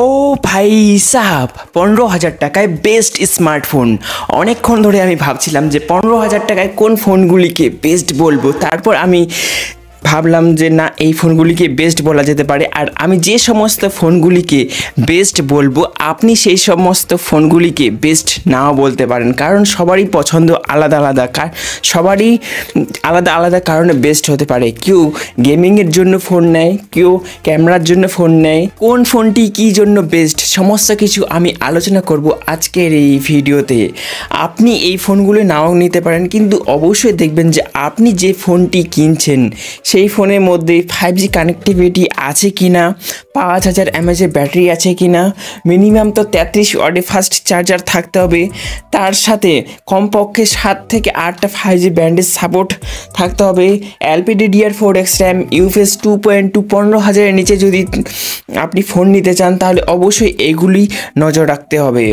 ও ভাই সাহাব, 15,000 টাকায় best smartphone. অনেকক্ষণ ধরে আমি ভাবছিলাম যে 15,000 টাকায় কোন ফোনগুলিকে বেস্ট বলবো। তারপর আমি ভাবলাম যে না, এই ফোনগুলিকে বেস্ট বলা যেতে পারে। আর আমি যে সমস্ত ফোনগুলিকে বেস্ট বলবো, আপনি সেই সমস্ত ফোনগুলিকে বেস্ট নাও বলতে পারেন, কারণ সবারই পছন্দ আলাদা আলাদা, সবারই আলাদা আলাদা কারণে বেস্ট হতে পারে। কেউ গেমিংয়ের জন্য ফোন নেয়, কেউ ক্যামেরার জন্য ফোন নেয়। কোন ফোনটি কী জন্য বেস্ট সমস্ত কিছু আমি আলোচনা করব আজকের এই ভিডিওতে। আপনি এই ফোনগুলো নাও নিতে পারেন, কিন্তু অবশ্যই দেখবেন যে আপনি যে ফোনটি কিনছেন সেই ফোনের মধ্যে 5G কানেক্টিভিটি আছে কি না, 5000 mAh ব্যাটারি আছে কি না, মিনিমাম তো 33 ওয়াটে ফাস্ট চার্জার থাকতে হবে, তার সাথে কমপক্ষে 7 থেকে 8টা 5G ব্যান্ডের সাপোর্ট থাকতে হবে, LPDDR4X RAM, UFS 2.2, 15,000-এর নিচে যদি আপনি ফোন নিতে চান তাহলে অবশ্যই এগুলি নজর রাখতে হবে।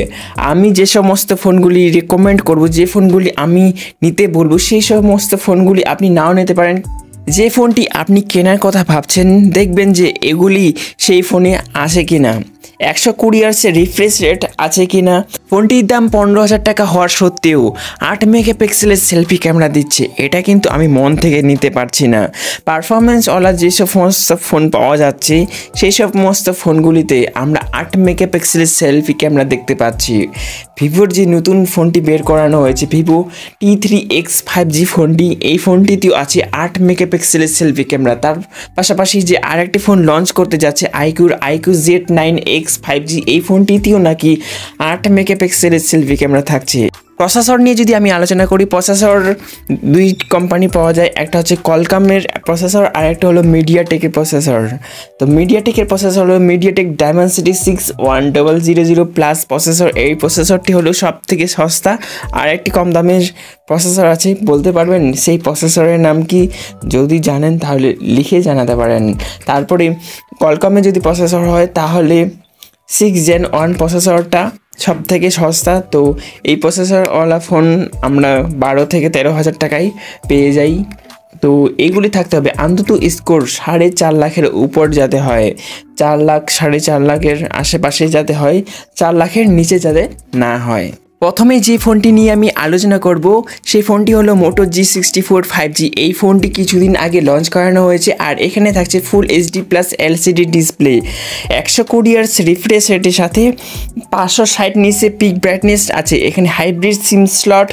আমি যে সমস্ত ফোনগুলি রেকমেন্ড করব, যে ফোনগুলি আমি নিতে বলবো, সেই সমস্ত ফোনগুলি আপনি নাও নিতে পারেন। যে ফোনটি আপনি কেনার কথা ভাবছেন, দেখবেন যে এগুলি সেই ফোনে আসে কি না, 120 হার্টজের রিফ্রেশ রেট আছে কি না, ফোনটির দাম 15,000 টাকা হওয়ার সত্ত্বেও 8 মেগাপিক্সেলের সেলফি ক্যামেরা দিচ্ছে, এটা কিন্তু আমি মন থেকে নিতে পারছি না। পারফরমেন্সওয়ালা যেসব সমস্ত ফোন পাওয়া যাচ্ছে সেই সমস্ত ফোনগুলিতে আমরা 8 মেগাপিক্সেলের সেলফি ক্যামেরা দেখতে পাচ্ছি। ভিভোর যে নতুন ফোনটি বের করানো হয়েছে, ভিভো T3X 5G ফোনটি, এই ফোনটিতেও আছে 8 মেগাপিক্সেলের সেলফি ক্যামেরা। তার পাশাপাশি যে আরেকটি ফোন লঞ্চ করতে যাচ্ছে iQOO Z9X 5G, এই ফোনটিতেও নাকি 8 মেগাপিক্সেলের সেলফি ক্যামেরা থাকছে। প্রসেসর নিয়ে যদি আমি আলোচনা করি, প্রসেসর দুই কোম্পানি পাওয়া যায়, একটা হচ্ছে কলকামের প্রসেসর আর একটা হলো মিডিয়াটেকের প্রসেসর। তো মিডিয়াটেকের প্রসেসর হলো মিডিয়াটেক ডায়মেনসিটি 61000+ প্রসেসর। এই প্রসেসরটি হলো সব থেকে সস্তা। আর একটি কম দামের প্রসেসর আছে, বলতে পারবেন সেই প্রসেসরের নাম কি? যদি জানেন তাহলে লিখে জানাতে পারেন। তারপরে কলকামে যদি প্রসেসর হয় তাহলে 6 Gen 1 প্রসেসরটা সব থেকে সস্তা। তো এই প্রসেসরওয়ালা ফোন আমরা 12 থেকে 13,000 টাকায় পেয়ে যাই। তো এইগুলি থাকতে হবে, অন্তত স্কোর 4.5 লাখের উপর যাতে হয়, 4 লাখ 4.5 লাখের আশেপাশে যাতে হয়, 4 লাখের নিচে যাতে না হয়। প্রথমে যে ফোনটি নিয়ে আমি আলোচনা করব সেই ফোনটি হলো Moto G64 5G। এই ফোনটি কিছুদিন আগে লঞ্চ করানো হয়েছে, আর এখানে থাকছে ফুল HD+ LCD display, 120 hertz refresh রেটের সাথে 560 নিচে পিক ব্রাইটনেস আছে, এখানে হাইব্রিড সিম স্লট,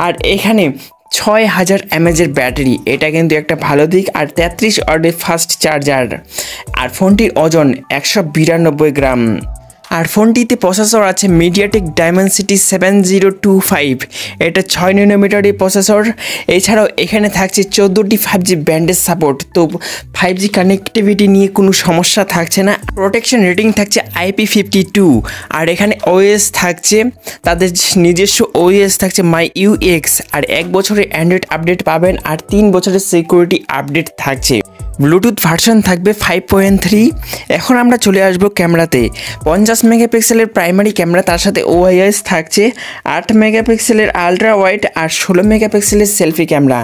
আর এখানে 6000 mAh ব্যাটারি, এটা কিন্তু একটা ভালো দিক, আর 33 ওয়াটের ফাস্ট চার্জার। আর ফোনটির ওজন 192 গ্রাম। আর ফোনটিতে প্রসেসর আছে মিডিয়াটেক ডায়মেনসিটি 7025, এটা 6 ন্যানোমিটারের প্রসেসর। এছাড়াও এখানে থাকছে 14টি 5G ব্যান্ডের সাপোর্ট। তো 5G কানেক্টিভিটি নিয়ে কোনো সমস্যা থাকছে না। প্রোটেকশন রেটিং থাকছে IP52, আর এখানে OS থাকছে তাদের নিজস্ব OS থাকছে MyUX, আর 1 বছরের অ্যান্ড্রয়েড আপডেট পাবেন, আর 3 বছরের সিকিউরিটি আপডেট থাকছে। ব্লুটুথ ভার্সন থাকবে 5.3। এখন আমরা চলে আসবো ক্যামেরাতে। 50 মেগাপিক্সেলের প্রাইমারি ক্যামেরা, তার সাথে OIS থাকছে, 8 মেগাপিক্সেলের আলট্রা ওয়াইড, আর 16 মেগাপিক্সেলের সেলফি ক্যামেরা।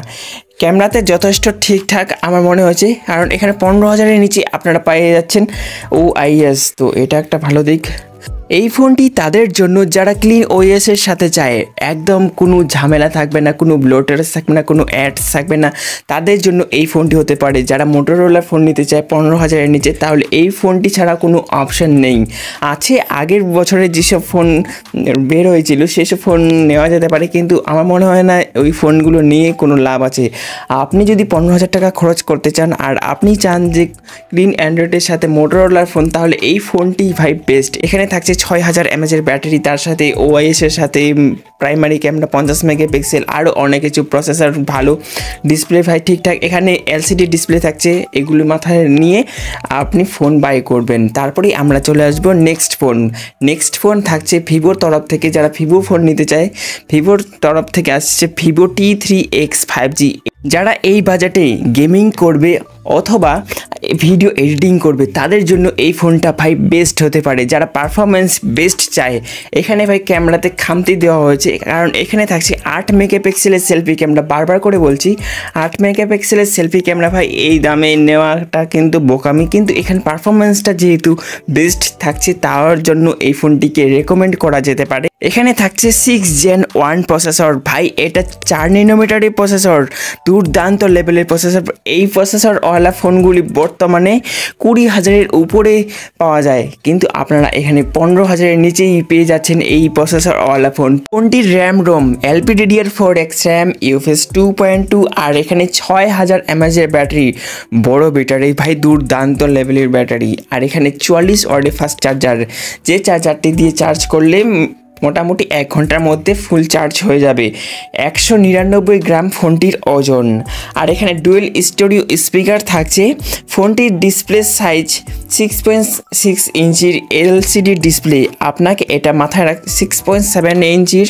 ক্যামেরাতে যথেষ্ট ঠিকঠাক আমার মনে হয়েছে, কারণ এখানে 15,000-এর নিচে আপনারা পেয়ে যাচ্ছেন OIS। তো এটা একটা ভালো দিক। এই ফোনটি তাদের জন্য যারা ক্লিন OS-এর সাথে চায়, একদম কোনো ঝামেলা থাকবে না, কোনো ব্লোটার থাকবে না, কোনো অ্যাডস থাকবে না, তাদের জন্য এই ফোনটি হতে পারে। যারা মোটোরোলা ফোন নিতে চায় 15,000-এর নিচে, তাহলে এই ফোনটি ছাড়া কোনো অপশান নেই। আছে আগের বছরে যেসব ফোন বের হয়েছিল সেসব ফোন নেওয়া যেতে পারে, কিন্তু আমার মনে হয় না ওই ফোনগুলো নিয়ে কোনো লাভ আছে। আপনি যদি 15,000 টাকা খরচ করতে চান, আর আপনি চান যে ক্লিন অ্যান্ড্রয়েডের সাথে মোটোরোলার ফোন, তাহলে এই ফোনটি ভাই বেস্ট। এখানে থাকছে 6000 mAh ব্যাটারি, তার সাথে OIS-এর সাথে প্রাইমারি ক্যামেরা 50 মেগাপিক্সেল, আরও অনেক কিছু, প্রসেসর ভালো, ডিসপ্লে ভাই ঠিকঠাক, এখানে LCD ডিসপ্লে থাকছে। এগুলি মাথায় নিয়ে আপনি ফোন বাই করবেন। তারপরেই আমরা চলে আসবো নেক্সট ফোন থাকছে ভিভোর তরফ থেকে। যারা ভিভো ফোন নিতে চায়, ভিভোর তরফ থেকে আসছে ভিভো T3X 5G। যারা এই বাজেটে গেমিং করবে, অথবা ভিডিও এডিটিং করবে তাদের জন্য এই ফোনটা ভাই বেস্ট হতে পারে। যারা পারফরমেন্স বেস্ট চায়, এখানে ভাই ক্যামেরাতে খামতি দেওয়া হয়েছে, কারণ এখানে থাকছে 8 মেগাপিক্সেলের সেলফি ক্যামেরা। বারবার করে বলছি 8 মেগাপিক্সেলের সেলফি ক্যামেরা ভাই এই দামে নেওয়াটা কিন্তু বোকামি, কিন্তু এখানে পারফরমেন্সটা যেহেতু বেস্ট থাকছে তার জন্য এই ফোনটিকে রেকমেন্ড করা যেতে পারে। এখানে থাকছে 6 Gen 1 প্রসেসর, ভাই এটা 4 ন্যানোমিটারের প্রসেসর, দুর্দান্ত লেভেলের প্রসেসর। এই প্রসেসরওয়ালা ফোনগুলি বর্তমানে 20,000-এর উপরে পাওয়া যায়, কিন্তু আপনারা এখানে 15,000-এর নিচেই পেয়ে যাচ্ছেন এই প্রসেসরওয়ালা ফোন। ফোনটির RAM ROM LPDDR4X RAM, UFS 2.2, আর এখানে 6000 mAh ব্যাটারি, বড় ব্যাটারি ভাই, দুর্দান্ত লেভেলের ব্যাটারি। আর এখানে 44 ওয়াটের ফাস্ট চার্জার, যে চার্জারটি দিয়ে চার্জ করলে মোটামুটি 1 ঘন্টার মধ্যে ফুল চার্জ হয়ে যাবে। 199 গ্রাম ফোনটির ওজন। আর এখানে ডুয়েল স্টুডিও স্পিকার থাকছে। ফোনটির ডিসপ্লে সাইজ 6.6 ইঞ্চির LCD ডিসপ্লে, আপনাকে এটা মাথায় 6.7 ইঞ্চির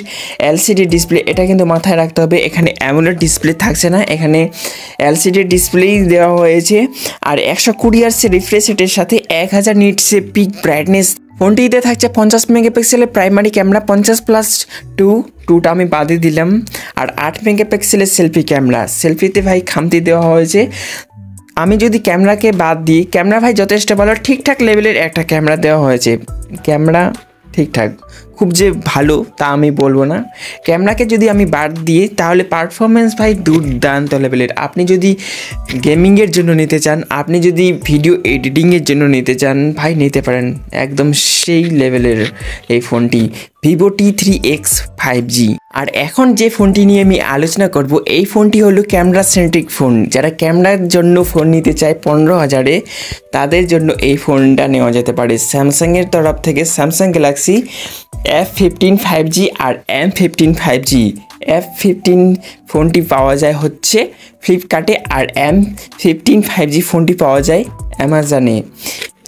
LCD ডিসপ্লে, এটা কিন্তু মাথায় রাখতে হবে। এখানে অ্যামোলেড ডিসপ্লে থাকছে না, এখানে LCD ডিসপ্লেই দেওয়া হয়েছে। আর 120 Hz রিফ্রেশ রেটের সাথে 1000 নিটসে পিক ব্রাইটনেস। ফোনটিতে থাকছে 50 মেগাপিক্সেলের প্রাইমারি ক্যামেরা, 50+2টা আমি বাদে দিলাম। আর 8 মেগাপিক্সেলের সেলফি ক্যামেরা। সেলফিতে ভাই খামতি দেওয়া হয়েছে। আমি যদি ক্যামেরাকে বাদ দিই, ক্যামেরা ভাই যথেষ্ট ভালো, ঠিকঠাক লেভেলের একটা ক্যামেরা দেওয়া হয়েছে। ক্যামেরা ঠিকঠাক, খুব যে ভালো তা আমি বলবো না। ক্যামেরাকে যদি আমি বাদ দিই তাহলে পারফরমেন্স ভাই দুর্দান্ত লেভেলের। আপনি যদি গেমিংয়ের জন্য নিতে চান, আপনি যদি ভিডিও এডিটিংয়ের জন্য নিতে চান, ভাই নিতে পারেন, একদম সেই লেভেলের এই ফোনটি, Vivo T3X 5G। আর এখন যে ফোনটি নিয়ে আমি আলোচনা করব, এই ফোনটি হলো ক্যামেরা সেন্ট্রিক ফোন। যারা ক্যামেরার জন্য ফোন নিতে চায় 15,000-এ, তাদের জন্য এই ফোনটা নেওয়া যেতে পারে স্যামসাংয়ের তরফ থেকে। স্যামসাং গ্যালাক্সি F15 5G আর M15 5G। F15 ফোনটি পাওয়া যায় হচ্ছে ফ্লিপকার্টে, আর M15 5G ফোনটি পাওয়া যায় অ্যামাজনে।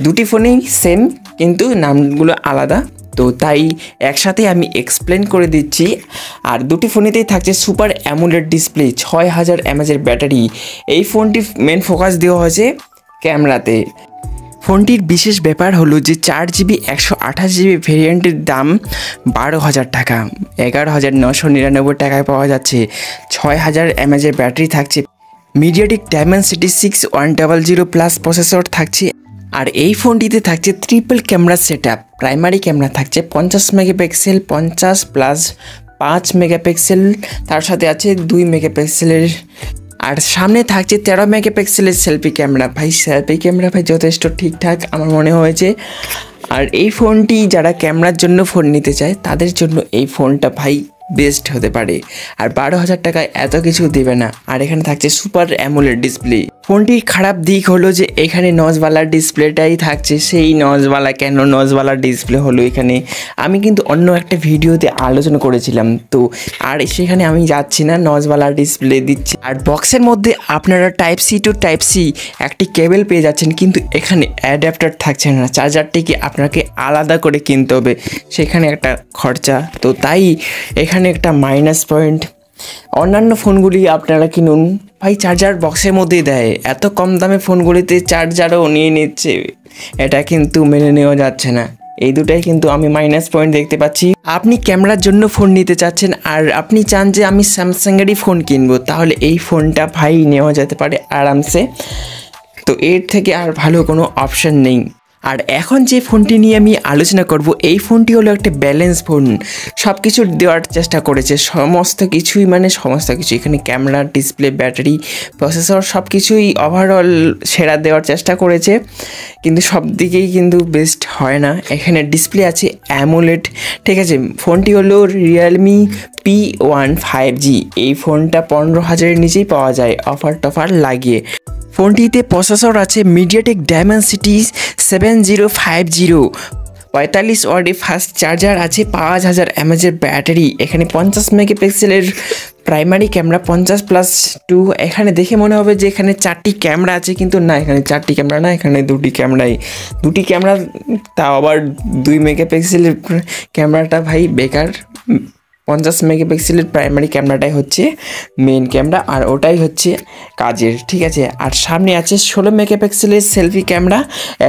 দুটি ফোনেই সেম, কিন্তু নামগুলো আলাদা, তো তাই একসাথে আমি এক্সপ্লেন করে দিচ্ছি। আর দুটি ফোনেতেই থাকছে super AMOLED display, 6000 mAh battery. এই ফোনটি মেন ফোকাস দেওয়া হয়েছে ক্যামেরাতে। ফোনটির বিশেষ ব্যাপার হলো যে 4GB 128GB ভেরিয়েন্টের দাম 12,000 টাকা, 11,999 টাকায় পাওয়া যাচ্ছে। 6000 mAh ব্যাটারি থাকছে। মিডিয়াটেক ডায়মেনসিটি 6100+ প্রসেসর থাকছে। আর এই ফোনটিতে থাকছে triple camera setup. Primary camera থাকছে 50 মেগাপিক্সেল, 50+5 মেগাপিক্সেল, তার সাথে আছে 2 মেগাপিক্সেলের। আর সামনে থাকছে 13 মেগাপিক্সেলের সেলফি ক্যামেরা। ভাই সেলফি ক্যামেরা ভাই যথেষ্ট ঠিকঠাক আমার মনে হয়েছে। আর এই ফোনটি যারা ক্যামেরার জন্য ফোন নিতে চায় তাদের জন্য এই ফোনটা ভাই বেস্ট হতে পারে। আর 12,000 টাকায় এত কিছু দেবে না। আর এখানে থাকছে সুপার অ্যামোলেড ডিসপ্লে। ফোনটির খারাপ দিক হলো যে এখানে নজওয়ালা ডিসপ্লেটাই থাকছে। সেই নজওয়ালা কেন নজওয়ালা ডিসপ্লে হলো এখানে, আমি কিন্তু অন্য একটা ভিডিওতে আলোচনা করেছিলাম, তো আর সেখানে আমি যাচ্ছি না। নজওয়ালা ডিসপ্লে দিচ্ছে। আর বক্সের মধ্যে আপনারা Type-C to Type-C একটি কেবল পেয়ে যাচ্ছেন, কিন্তু এখানে অ্যাডাপ্টার থাকছে না। চার্জারটিকে আপনাকে আলাদা করে কিনতে হবে, সেখানে একটা খরচা। তো তাই এখানে একটা মাইনাস পয়েন্ট। অন্যান্য ফোনগুলি আপনারা কিনুন ভাই, চার্জার বক্সের মধ্যেই দেয়। এত কম দামে ফোনগুলিতে চার্জারও নিয়ে নিচ্ছে, এটা কিন্তু মেনে নেওয়া যাচ্ছে না। এই দুটাই কিন্তু আমি মাইনাস পয়েন্ট দেখতে পাচ্ছি। আপনি ক্যামেরার জন্য ফোন নিতে চাচ্ছেন আর আপনি চান যে আমি স্যামসাংয়েরই ফোন কিনবো, তাহলে এই ফোনটা ভাই নেওয়া যেতে পারে আরামসে। তো এর থেকে আর ভালো কোনো অপশন নেই। আর এখন যে ফোনটি নিয়ে আমি আলোচনা করব, এই ফোনটি হলো একটা ব্যালেন্স ফোন। সব কিছু দেওয়ার চেষ্টা করেছে, সমস্ত কিছুই, মানে সমস্ত কিছু। এখানে ক্যামেরা, ডিসপ্লে, ব্যাটারি, প্রসেসর সব কিছুই ওভারঅল সেরা দেওয়ার চেষ্টা করেছে, কিন্তু সব দিকেই কিন্তু বেস্ট হয় না। এখানে ডিসপ্লে আছে অ্যামোলেড, ঠিক আছে। ফোনটি হলো Realme P1 5G। এই ফোনটা 15,000-এর নিচেই পাওয়া যায় অফার টফার লাগিয়ে। ফোনটিতে প্রসেসর আছে মিডিয়াটেক ডায়মেনসিটি 7050, 45 ওয়াটের ফাস্ট চার্জার আছে, 5000 mAh ব্যাটারি। এখানে 50 মেগাপিক্সেলের প্রাইমারি ক্যামেরা, 50+2। এখানে দেখে মনে হবে যে এখানে 4টি ক্যামেরা আছে, কিন্তু না, এখানে 4টি ক্যামেরা না, এখানে 2টি ক্যামেরাই। 2টি ক্যামেরা, তাও আবার 2 মেগাপিক্সেলের ক্যামেরাটা ভাই বেকার। 50 মেগাপিক্সেলের প্রাইমারি ক্যামেরাটাই হচ্ছে মেইন ক্যামেরা, আর ওটাই হচ্ছে কাজের, ঠিক আছে। আর সামনে আছে 16 মেগাপিক্সেলের selfie camera,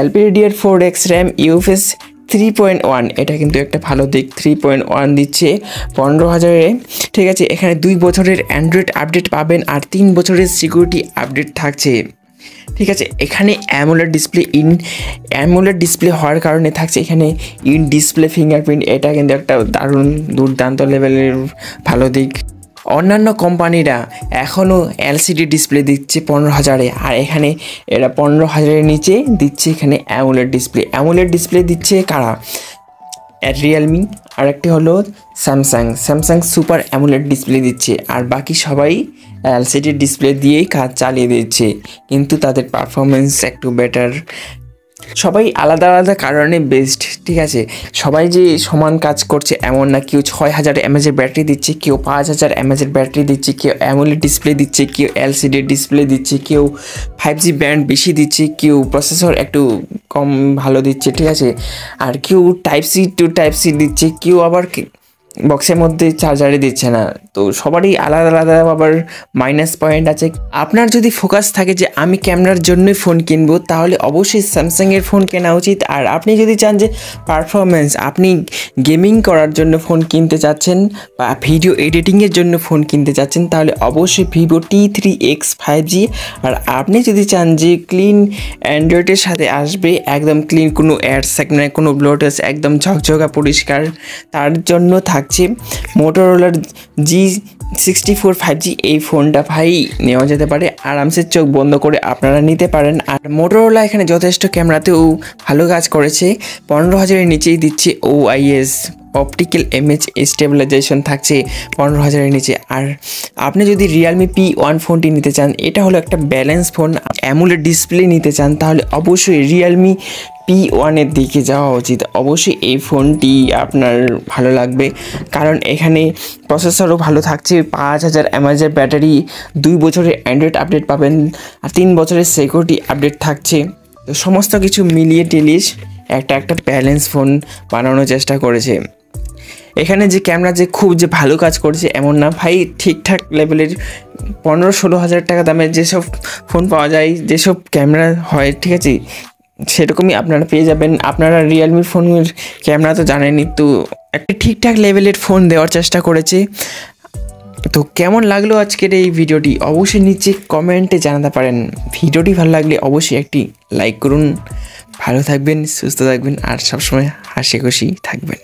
LPDDR4X RAM, UFS 3.1, এটা কিন্তু একটা ভালো দিক। 3.1 দিচ্ছে 15,000-এ, ঠিক আছে। এখানে 2 বছরের অ্যান্ড্রয়েড আপডেট পাবেন আর 3 বছরের সিকিউরিটি আপডেট থাকছে, ঠিক আছে। এখানে অ্যামোলেড ডিসপ্লে হওয়ার কারণে থাকছে এখানে ইন ডিসপ্লে ফিঙ্গারপ্রিন্ট, এটা কিন্তু একটা দারুণ দুর্দান্ত লেভেলের ভালো দিক। অন্যান্য কোম্পানিরা এখনও LCD ডিসপ্লে দিচ্ছে 15,000-এ, আর এখানে এরা 15,000-এর নিচে দিচ্ছে এখানে অ্যামোলেড ডিসপ্লে দিচ্ছে কারা? রিয়েলমি, আর একটি হলো স্যামসাং সুপার অ্যামোলেড ডিসপ্লে দিচ্ছে, আর বাকি সবাই LCD ডিসপ্লে দিয়েই কাজ চালিয়ে দিচ্ছে, কিন্তু তাদের পারফরমেন্স একটু বেটার। সবাই আলাদা আলাদা কারণে বেস্ট, ঠিক আছে। সবাই যে সমান কাজ করছে এমন না, কেউ 6000 mAh ব্যাটারি দিচ্ছে, কেউ 5000 mAh ব্যাটারি দিচ্ছে, কেউ অ্যামোলেড ডিসপ্লে দিচ্ছে, কেউ LCD ডিসপ্লে দিচ্ছে, কেউ 5G ব্যান্ড বেশি দিচ্ছে, কেউ প্রসেসর একটু কম ভালো দিচ্ছে, ঠিক আছে। আর কেউ Type-C দিচ্ছে, কেউ আবার বক্সের মধ্যে চার্জারে দিচ্ছে না। তো সবারই আলাদা আলাদা আবার মাইনাস পয়েন্ট আছে। আপনার যদি ফোকাস থাকে যে আমি ক্যামেরার জন্যই ফোন কিনবো, তাহলে অবশ্যই স্যামসাংয়ের ফোন কেনা উচিত। আর আপনি যদি চান যে পারফরমেন্স, আপনি গেমিং করার জন্য ফোন কিনতে চাচ্ছেন বা ভিডিও এডিটিংয়ের জন্য ফোন কিনতে চাচ্ছেন, তাহলে অবশ্যই Vivo T3X 5G। আর আপনি যদি চান যে ক্লিন অ্যান্ড্রয়েডের সাথে আসবে, একদম ক্লিন, কোনো অ্যাডস থাকবে না, কোনো ব্লোটাস, একদম ঝকঝকা পরিষ্কার, তার জন্য থাকছে মোটোরোলার G64 5G। এই ফোনটা ভাই নেওয়া যেতে পারে, আরামসে চোখ বন্ধ করে আপনারা নিতে পারেন। আর মোটোরোলা এখানে যথেষ্ট ক্যামেরাতেও ভালো কাজ করেছে, 15,000-এর নিচেই দিচ্ছে OIS অপটিক্যাল ইমেজ স্টেবিলাইজেশন থাকছে 15,000-এর নিচে। আর আপনি যদি রিয়েলমি P1 ফোনটি নিতে চান, এটা হলো একটা ব্যালেন্স ফোন, অ্যামোলেড ডিসপ্লে নিতে চান, তাহলে অবশ্যই রিয়েলমি P1-এর দিকে যাওয়া উচিত। অবশ্যই এই ফোনটি আপনার ভালো লাগবে, কারণ এখানে প্রসেসরও ভালো থাকছে, 5000 mAh ব্যাটারি, 2 বছরের অ্যান্ড্রয়েড আপডেট পাবেন, আর 3 বছরের সিকিউরিটি আপডেট থাকছে। তো সমস্ত কিছু মিলিয়ে টিলিয়ে একটা ব্যালেন্স ফোন বানানোর চেষ্টা করেছে। এখানে যে ক্যামেরা যে খুব যে ভালো কাজ করছে এমন না ভাই, ঠিকঠাক লেভেলের 15-16 হাজার টাকা দামের যেসব ফোন পাওয়া যায়, যেসব ক্যামেরা হয়, ঠিক আছে, সেরকমই আপনারা পেয়ে যাবেন। আপনারা রিয়েলমি ফোনের ক্যামেরা তো জানেনই, তো একটা ঠিকঠাক লেভেলের ফোন দেওয়ার চেষ্টা করেছে। তো কেমন লাগলো আজকের এই ভিডিওটি অবশ্যই নিচে কমেন্টে জানাতে পারেন। ভিডিওটি ভালো লাগলে অবশ্যই একটি লাইক করুন। ভালো থাকবেন, সুস্থ থাকবেন, আর সবসময় হাসি খুশি থাকবেন।